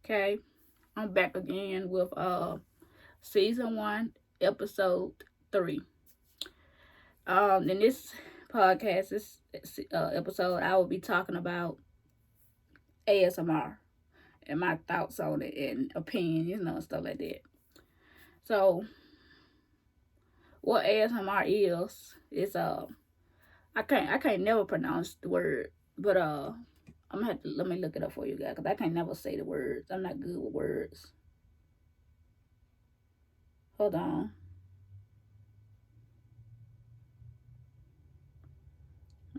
Okay, I'm back again with season 1, episode 3. In this podcast, this episode, I will be talking about ASMR and my thoughts on it and opinions, and stuff like that. So, what ASMR is I can't never pronounce the word, but I'm gonna have to let me look it up for you guys because I can't never say the words. I'm not good with words. Hold on.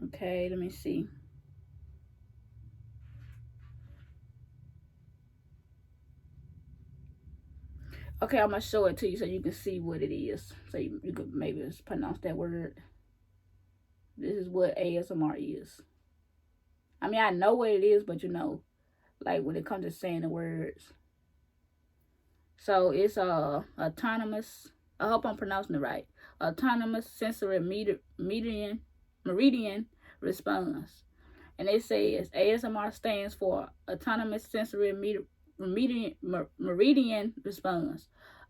Okay, let me see. Okay, I'm gonna show it to you so you can see what it is. So you could maybe just pronounce that word. This is what ASMR is. I mean, I know what it is, but like when it comes to saying the words. So it's autonomous. I hope I'm pronouncing it right. Autonomous sensory meridian response, and it says ASMR stands for autonomous sensory meridian response,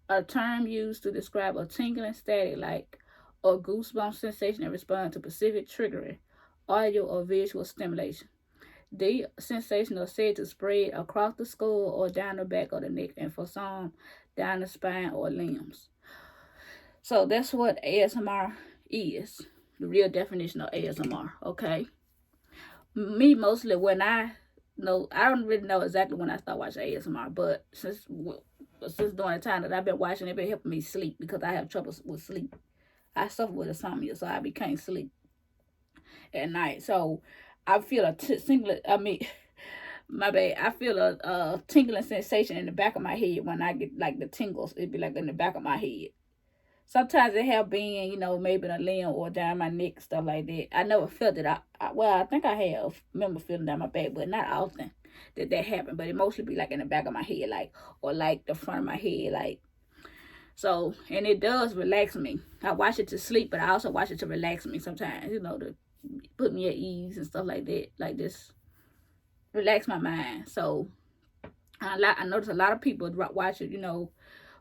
a term used to describe a tingling, static like or goosebump sensation in response to specific triggering audio or visual stimulation. The sensations are said to spread across the skull or down the back of the neck, and for some, down the spine or limbs. So that's what ASMR is. The real definition of ASMR. Okay. Me mostly when I don't really know exactly when I started watching ASMR, but since during the time that I've been watching, it been helping me sleep because I have trouble with sleep. I suffer with insomnia, so I can't sleep at night. So I feel single. I mean, my bad. I feel a tingling sensation in the back of my head when I get like the tingles. It'd be like in the back of my head. Sometimes it have been, maybe in a limb or down my neck, stuff like that. I never felt it. I think I have remember feeling down my back, but not often that happened. But it mostly be like in the back of my head, like, or like the front of my head, like. So, and it does relax me. I watch it to sleep, but I also watch it to relax me sometimes, to put me at ease and stuff like that. Like this, relax my mind. So, I notice a lot of people watch it,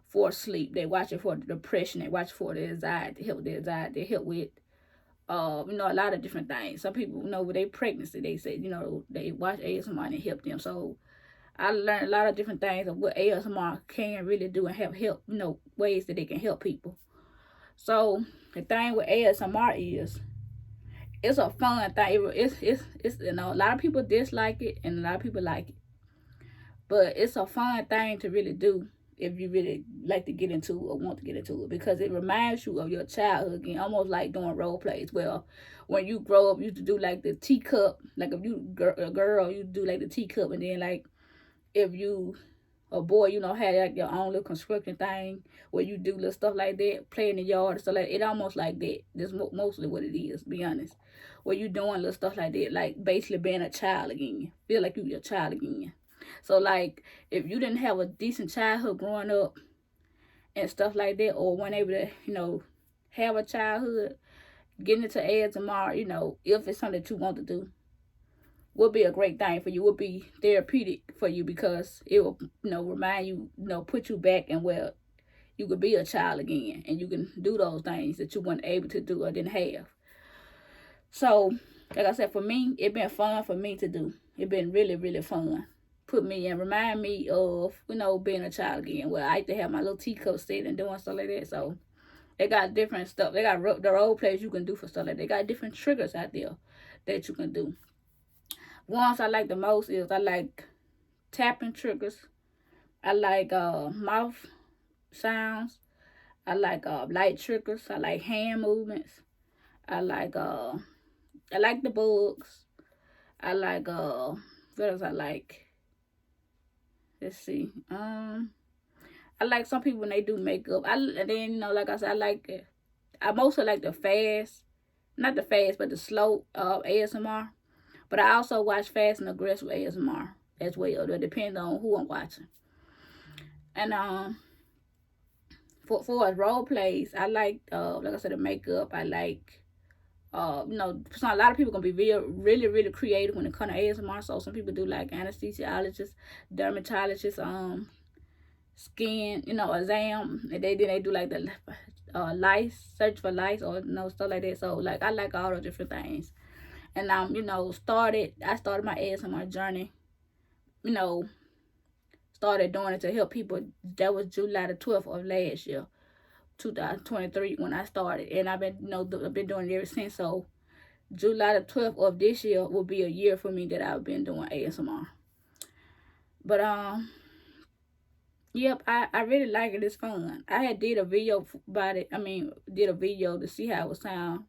for sleep. They watch it for depression. They watch it for the anxiety, help with the anxiety. They help with, a lot of different things. Some people, with their pregnancy, they say, they watch ASMR and it help them. So I learned a lot of different things of what ASMR can really do and help, ways that they can help people. So the thing with ASMR is, it's a fun thing. It's a lot of people dislike it and a lot of people like it. But it's a fun thing to really do if you really like to get into it or want to get into it, because it reminds you of your childhood again, almost like doing role plays. Well, when you grow up, you used to do like the teacup. Like if you a girl, you do like the teacup, and then like if you a boy, had like your own little construction thing where you do little stuff like that, play in the yard and stuff like that. It almost like that. That's mostly what it is, to be honest. Where you doing little stuff like that, like basically being a child again. Feel like you a child again. So like if you didn't have a decent childhood growing up and stuff like that, or weren't able to, have a childhood, getting into ASMR, if it's something that you want to do, would be a great thing for you. Would be therapeutic for you because it will, remind you, put you back and where you could be a child again and you can do those things that you weren't able to do or didn't have. So, like I said, for me, it been fun for me to do. It been really, really fun. Put me and remind me of, being a child again. Where I used to have my little teacup set and doing stuff like that. So, they got different stuff. They got the role plays you can do for stuff like that. They got different triggers out there that you can do. Ones I like the most is I like tapping triggers. I like mouth sounds. I like light triggers. I like hand movements. I like the bugs. I like what else I like? Let's see. I like some people when they do makeup. And then like I said, I mostly like the fast, not the fast, but the slow ASMR. But I also watch fast and aggressive ASMR as well. It depends on who I'm watching. And for role plays, I like I said, the makeup. I like So a lot of people gonna be really creative when it comes to ASMR. So some people do like anesthesiologists, dermatologists, skin, exam, and they do like the lice, search for lice, or stuff like that. So like I like all those different things, and I started my ASMR journey, you know, started doing it to help people. That was July the 12th of last year, 2023, when I started, and I've been I've been doing it ever since. So July the 12th of this year will be a year for me that I've been doing ASMR. But yep, I really like it. It's fun. I had did a video about it. I mean, did a video to see how it would sound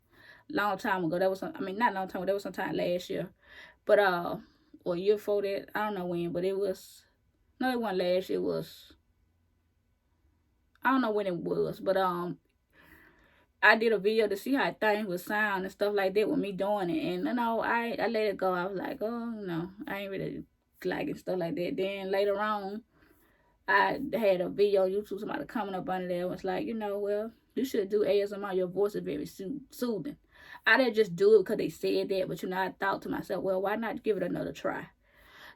long time ago. That was not long time ago. That was sometime last year. But or year before that, I don't know when, but it was, no, it wasn't last year. It was, I don't know when it was, but I did a video to see how things would sound and stuff like that with me doing it, and I let it go. I was like, oh no, I ain't really liking stuff like that. Then later on, I had a video on YouTube, somebody coming up under there was like, well, you should do ASMR. Your voice is very soothing. I didn't just do it because they said that, but I thought to myself, well, why not give it another try?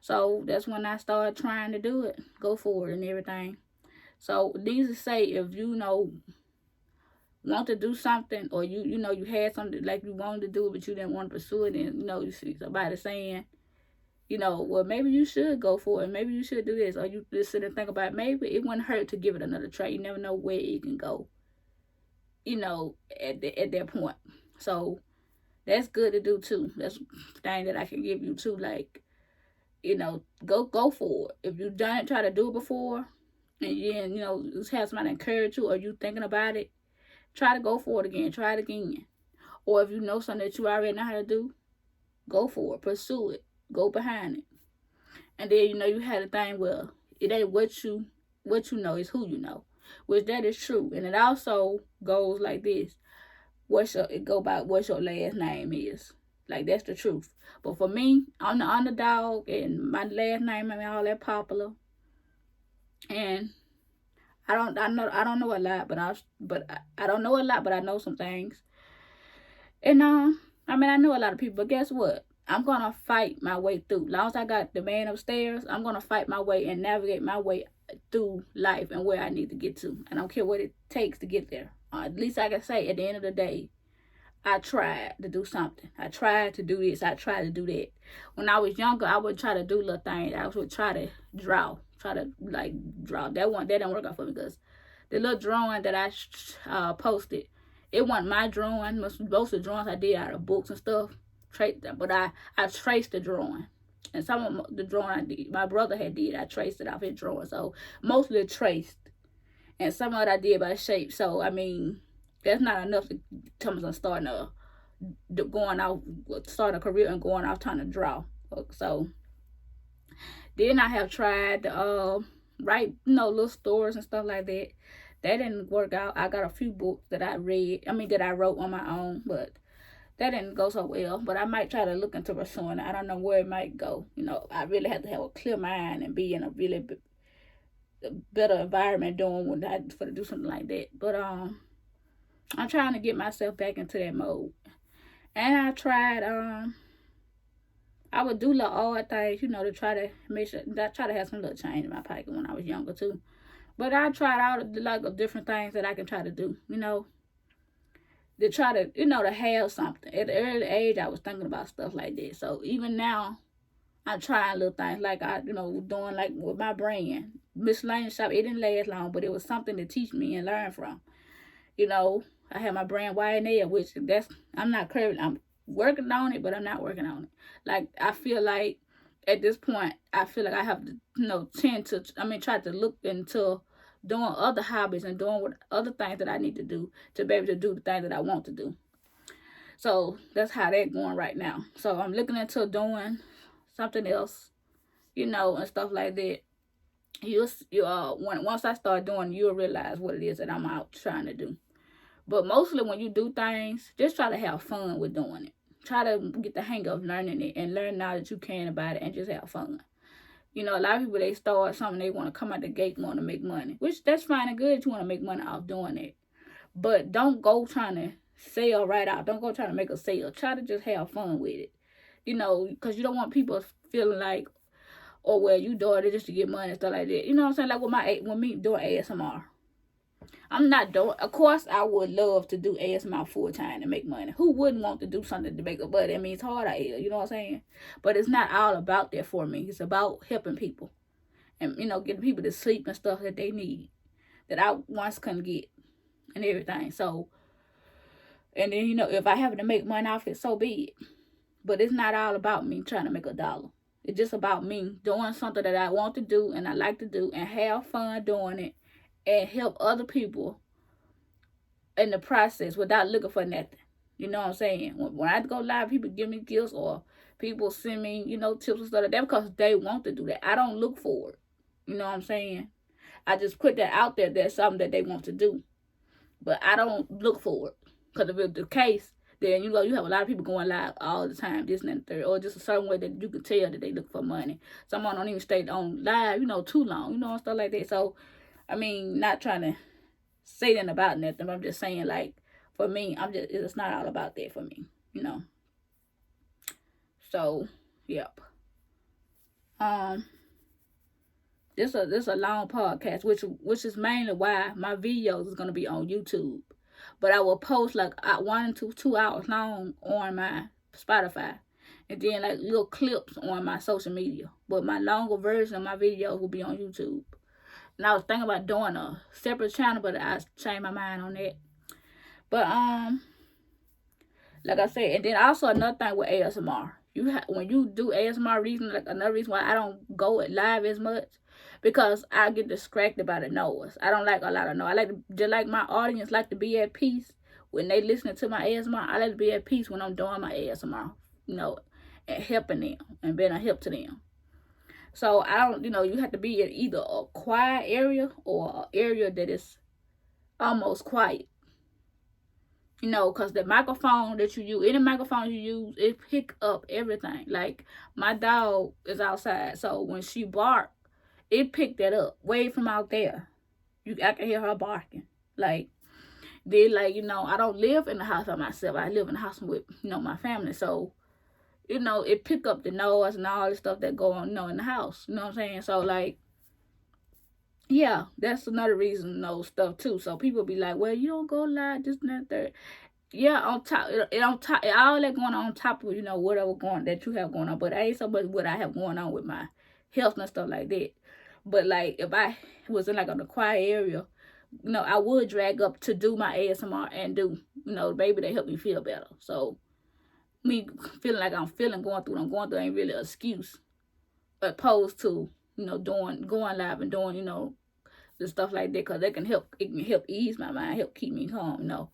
So that's when I started trying to do it, go for it and everything. So needless to say, if you want to do something, or you had something like you wanted to do but you didn't want to pursue it, and you see somebody saying, well, maybe you should go for it, maybe you should do this, or you just sit and think about it, maybe it wouldn't hurt to give it another try. You never know where it can go, at that point. So that's good to do too. That's the thing that I can give you too. Like, go for it. If you've done it, try to do it before, and then just have somebody encourage you, or you thinking about it, try to go for it again. Try it again. Or if you know something that you already know how to do, go for it. Pursue it. Go behind it. And then you had a thing where it ain't what you know, it's who you know, which that is true. And it also goes like this: what your last name is. Like, that's the truth. But for me, I'm the underdog, and my last name ain't all that popular. And I don't know a lot, but I don't know a lot, but I know some things. And I know a lot of people, but guess what? I'm gonna fight my way through. As long as I got the man upstairs, I'm gonna fight my way and navigate my way through life and where I need to get to. I don't care what it takes to get there. At least I can say at the end of the day, I tried to do something. I tried to do this. I tried to do that. When I was younger, I would try to do little things. I would try to draw. That didn't work out for me, because the little drawing that I posted, it wasn't my drawing. Most of the drawings I did out of books and stuff. But I traced the drawing. And some of the drawing I did, my brother had did, I traced it off his drawing. So mostly traced. And some of it I did by shape. So, that's not enough to tell me I'm starting a career and going off trying to draw. So then I have tried to write, little stories and stuff like that. That didn't work out. I got a few books that I read, that I wrote on my own, but that didn't go so well. But I might try to look into pursuing it. I don't know where it might go. I really have to have a clear mind and be in a really better environment for to do something like that. But I'm trying to get myself back into that mode. And I tried, I would do little odd things, to try to make sure, I try to have some little change in my pocket when I was younger too. But I tried all the different things that I can try to do, to try to, to have something. At the early age, I was thinking about stuff like that. So even now, I'm trying little things like doing like with my brand. Miscellaneous shop, it didn't last long, but it was something to teach me and learn from. I have my brand YNL, which I'm not currently, I'm working on it, but I'm not working on it. Like, I feel like at this point, I feel like I have to, try to look into doing other hobbies and doing what other things that I need to do to be able to do the things that I want to do. So that's how that's going right now. So I'm looking into doing something else, and stuff like that. Once I start doing, you'll realize what it is that I'm out trying to do. But mostly when you do things, just try to have fun with doing it. Try to get the hang of learning it and learn now that you can about it and just have fun. A lot of people, they start something, they want to come out the gate, want to make money. Which, that's fine and good if you want to make money off doing it. But don't go trying to sell right out. Don't go try to make a sale. Try to just have fun with it. Because you don't want people feeling like, oh, well, you doing it just to get money and stuff like that. You know what I'm saying? Like with me doing ASMR. I'm not doing. Of course, I would love to do ASMR full time to make money. Who wouldn't want to do something to make a butt? I mean, it's hard out here. You know what I'm saying? But it's not all about that for me. It's about helping people and getting people to sleep and stuff that they need that I once couldn't get and everything. So, and then if I happen to make money off it, so be it. But it's not all about me trying to make a dollar. It's just about me doing something that I want to do and I like to do and have fun doing it and help other people in the process without looking for nothing. You know what I'm saying? When I go live, people give me gifts or people send me, tips and stuff like that because they want to do that. I don't look for it. You know what I'm saying? I just put that out there. That's something that they want to do. But I don't look for it. Because if it's the case, then you have a lot of people going live all the time, this and that and third, or just a certain way that you can tell that they look for money. Someone don't even stay on live, too long, and stuff like that. So, I mean, not trying to say nothing about nothing, but I'm just saying, like, for me, it's not all about that for me, So, yep. This a long podcast, which is mainly why my videos is gonna be on YouTube. But I will post like 1 to 2 hours long on my Spotify. And then like little clips on my social media. But my longer version of my videos will be on YouTube. And I was thinking about doing a separate channel, but I changed my mind on that. But like I said, and then also another thing with ASMR. When you do ASMR, another reason why I don't go live as much, because I get distracted by the noise. I don't like a lot of noise. I like just like my audience like to be at peace when they listening to my ASMR. I like to be at peace when I'm doing my ASMR, and helping them and being a help to them. So I don't, you have to be in either a quiet area or an area that is almost quiet. Because the microphone that you use, any microphone you use, it pick up everything. Like, my dog is outside, so when she bark, it picked that up way from out there. I can hear her barking. Like, I don't live in the house by myself. I live in the house with, my family. So, it pick up the noise and all the stuff that go on, in the house. You know what I'm saying? So, like, yeah, that's another reason, stuff too. So people be like, well, you don't go live, this and that, third. Yeah, on top, all that going on top of, whatever that you have going on. But it ain't so much what I have going on with my health and stuff like that. But like, if I was in like a quiet area, I would drag up to do my ASMR and do, maybe they help me feel better. So me feeling like I'm going through what I'm going through ain't really an excuse, opposed to, going live and doing, the stuff like that, because it can help ease my mind, help keep me calm,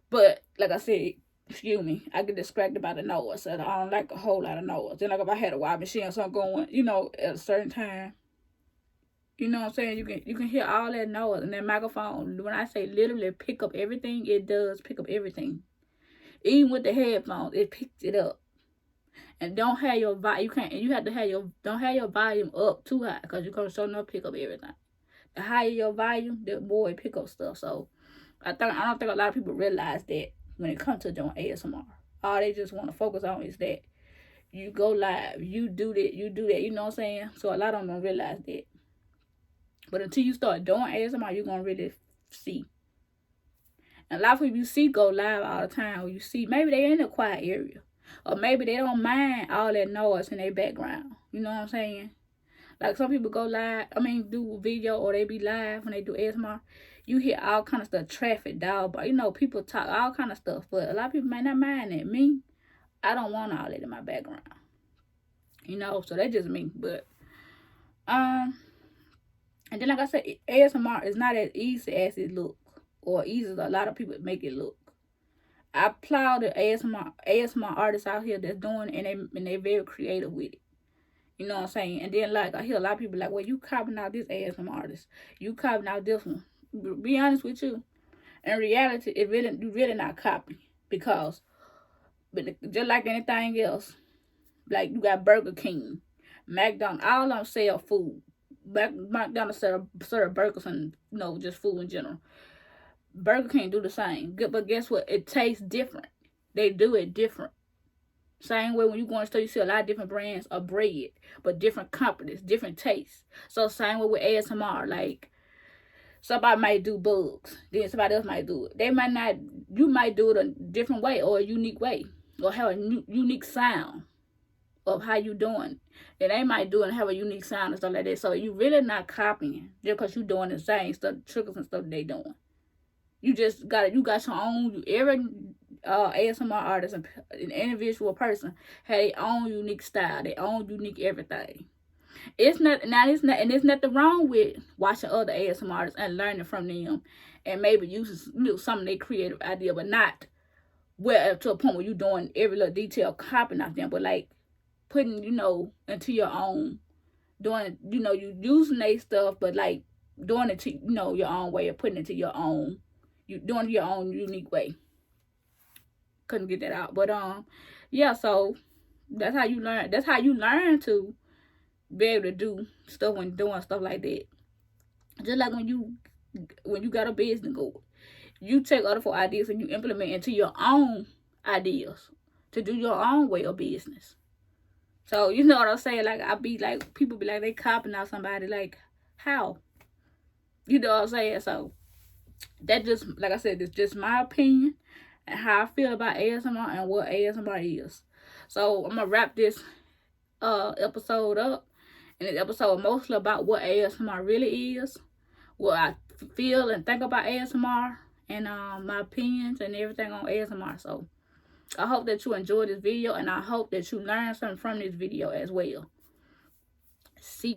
But like I said, excuse me, I get distracted by the noise, so I don't like a whole lot of noise. Then like if I had a wild machine or something going, at a certain time, you know what I'm saying? You can hear all that noise, and that microphone, when I say literally pick up everything, it does pick up everything. Even with the headphones, it picks it up. And don't have your volume. You have to have don't have your volume up too high, because you're gonna show enough pick up everything. The higher your volume, the more it pick up stuff. So I don't think a lot of people realize that when it comes to doing ASMR. All they just want to focus on is that you go live, you do that, you know what I'm saying? So a lot of them don't realize that. But until you start doing ASMR, you're gonna really see. And a lot of people you see go live all the time, or you see maybe they're in a quiet area. Or maybe they don't mind all that noise in their background. You know what I'm saying? Like some people go live, do video, or they be live when they do ASMR. You hear all kind of stuff, traffic, dog, but people talk, all kind of stuff. But a lot of people might not mind that. Me, I don't want all that in my background. So that's just me. But, and then like I said, ASMR is not as easy as it looks, or easy as a lot of people make it look. I applaud the ASMR artists out here that's doing it, and they're very creative with it. You know what I'm saying? And then like I hear a lot of people like, well, you copying out this ASMR artist, you copying out this one. Be honest with you. In reality, you really not copying, because just like anything else, like you got Burger King, McDonald's, all of them sell food. McDonald's serve burgers and just food in general. Burger King do the same. But guess what? It tastes different. They do it different. Same way when you go in the store, you see a lot of different brands of bread, but different companies, different tastes. So same way with ASMR. Like, somebody might do bugs, then somebody else might do it. They might not. You might do it a different way or a unique way, or have a unique sound of how you doing. And they might do it and have a unique sound and stuff like that. So you really not copying just because you doing the same stuff, triggers and stuff they doing. You got your own. Every ASMR artist and an individual person had their own unique style, their own unique everything. It's not nothing wrong with watching other ASMR artists and learning from them, and maybe using some of their creative idea, but not where to a point where you doing every little detail copying off them, but like putting into your own, doing you using their stuff, but like doing it to your own way, or putting it to your own, you doing it your own unique way. Couldn't get that out, but yeah. So that's how you learn. That's how you learn to be able to do stuff when doing stuff like that. Just like when you got a business goal, you take other folk ideas and you implement into your own ideas to do your own way of business. So you know what I'm saying? Like, people be like, they copying out somebody. Like, how? You know what I'm saying? So that just, like I said, it's just my opinion and how I feel about ASMR and what ASMR is. So I'm gonna wrap this episode up. And this episode mostly about what ASMR really is, what I feel and think about ASMR, and my opinions and everything on ASMR. So I hope that you enjoyed this video, and I hope that you learned something from this video as well. See